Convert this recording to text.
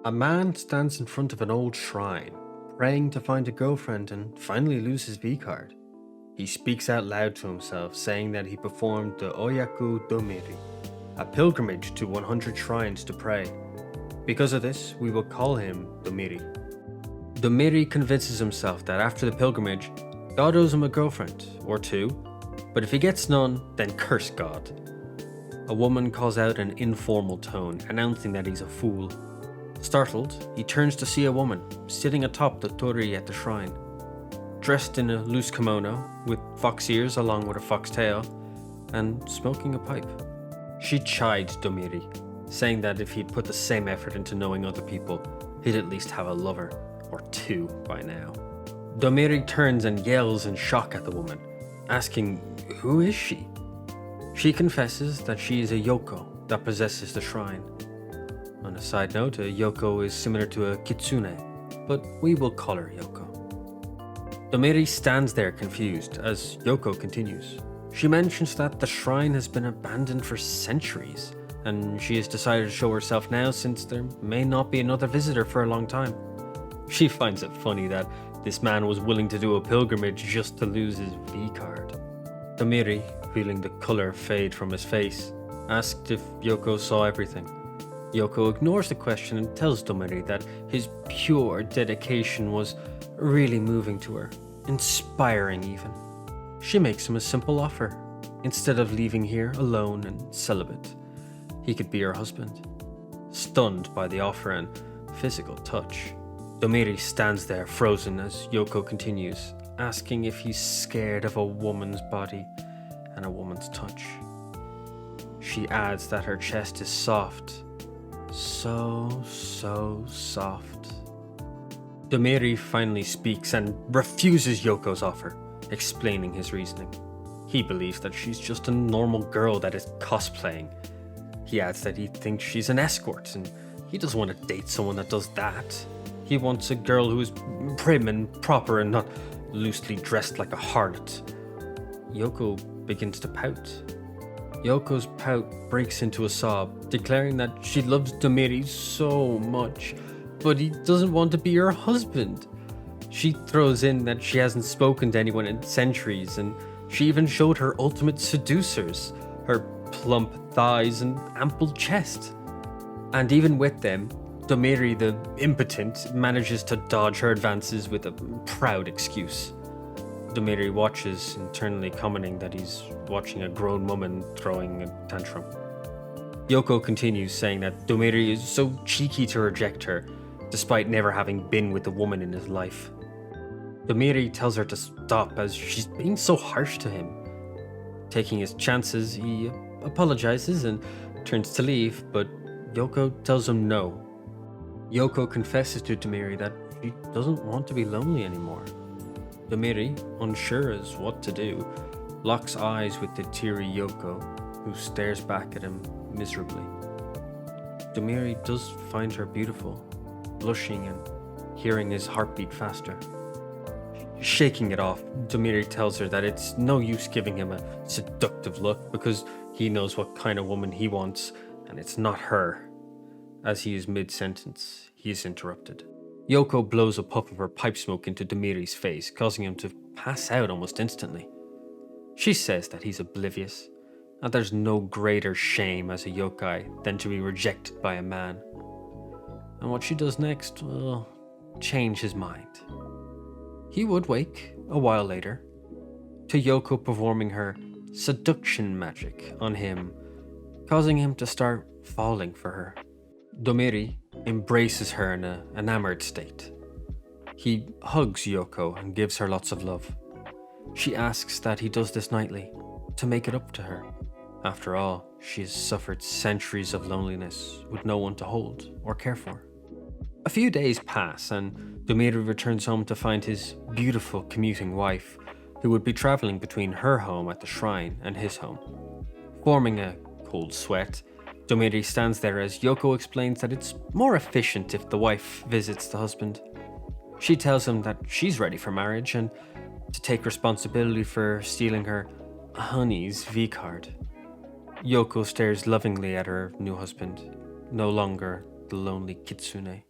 A man stands in front of an old shrine, praying to find a girlfriend and finally lose his V card. He speaks out loud to himself, saying that he performed the Oyaku Domiri, a pilgrimage to 100 shrines to pray. Because of this, we will call him Domiri. Domiri convinces himself that after the pilgrimage, God owes him a girlfriend, or two, but if he gets none, then curse God. A woman calls out in an informal tone, announcing that he's a fool. Startled, he turns to see a woman sitting atop the torii at the shrine, dressed in a loose kimono with fox ears along with a fox tail, and smoking a pipe. She chides Domiri, saying that if he'd put the same effort into knowing other people, he'd at least have a lover, or two by now. Domiri turns and yells in shock at the woman, asking, who is she? She confesses that she is a Yoko that possesses the shrine. On a side note, a Yoko is similar to a Kitsune, but we will call her Yoko. Domiri stands there confused as Yoko continues. She mentions that the shrine has been abandoned for centuries, and she has decided to show herself now since there may not be another visitor for a long time. She finds it funny that this man was willing to do a pilgrimage just to lose his V card. Domiri, feeling the colour fade from his face, asked if Yoko saw everything. Yoko ignores the question and tells Domiri that his pure dedication was really moving to her, inspiring even. She makes him a simple offer. Instead of leaving here alone and celibate, he could be her husband. Stunned by the offer and physical touch, Domiri stands there frozen as Yoko continues, asking if he's scared of a woman's body and a woman's touch. She adds that her chest is soft, so soft. Domiri finally speaks and refuses Yoko's offer, explaining his reasoning. He believes that she's just a normal girl that is cosplaying. He adds that he thinks she's an escort and he doesn't want to date someone that does that. He wants a girl who is prim and proper and not loosely dressed like a harlot. Yoko begins to pout. Yoko's pout breaks into a sob, declaring that she loves Domiri so much, but he doesn't want to be her husband. She throws in that she hasn't spoken to anyone in centuries, and she even showed her ultimate seducers, her plump thighs and ample chest. And even with them, Domiri the impotent manages to dodge her advances with a proud excuse. Domiri watches, internally commenting that he's watching a grown woman throwing a tantrum. Yoko continues, saying that Domiri is so cheeky to reject her, despite never having been with a woman in his life. Domiri tells her to stop as she's being so harsh to him. Taking his chances, he apologizes and turns to leave, but Yoko tells him no. Yoko confesses to Domiri that she doesn't want to be lonely anymore. Domiri, unsure as what to do, locks eyes with the teary Yoko, who stares back at him miserably. Domiri does find her beautiful, blushing and hearing his heartbeat faster. Shaking it off, Domiri tells her that it's no use giving him a seductive look because he knows what kind of woman he wants, and it's not her. As he is mid-sentence, he is interrupted. Yoko blows a puff of her pipe smoke into Domiri's face, causing him to pass out almost instantly. She says that he's oblivious, and there's no greater shame as a yokai than to be rejected by a man. And what she does next will change his mind. He would wake, a while later, to Yoko performing her seduction magic on him, causing him to start falling for her. Domiri embraces her in an enamored state. He hugs Yoko and gives her lots of love. She asks that he does this nightly, to make it up to her. After all, she has suffered centuries of loneliness with no one to hold or care for. A few days pass and Domiri returns home to find his beautiful commuting wife, who would be traveling between her home at the shrine and his home. Forming a cold sweat, Domiri stands there as Yoko explains that it's more efficient if the wife visits the husband. She tells him that she's ready for marriage and to take responsibility for stealing her honey's V card. Yoko stares lovingly at her new husband, no longer the lonely kitsune.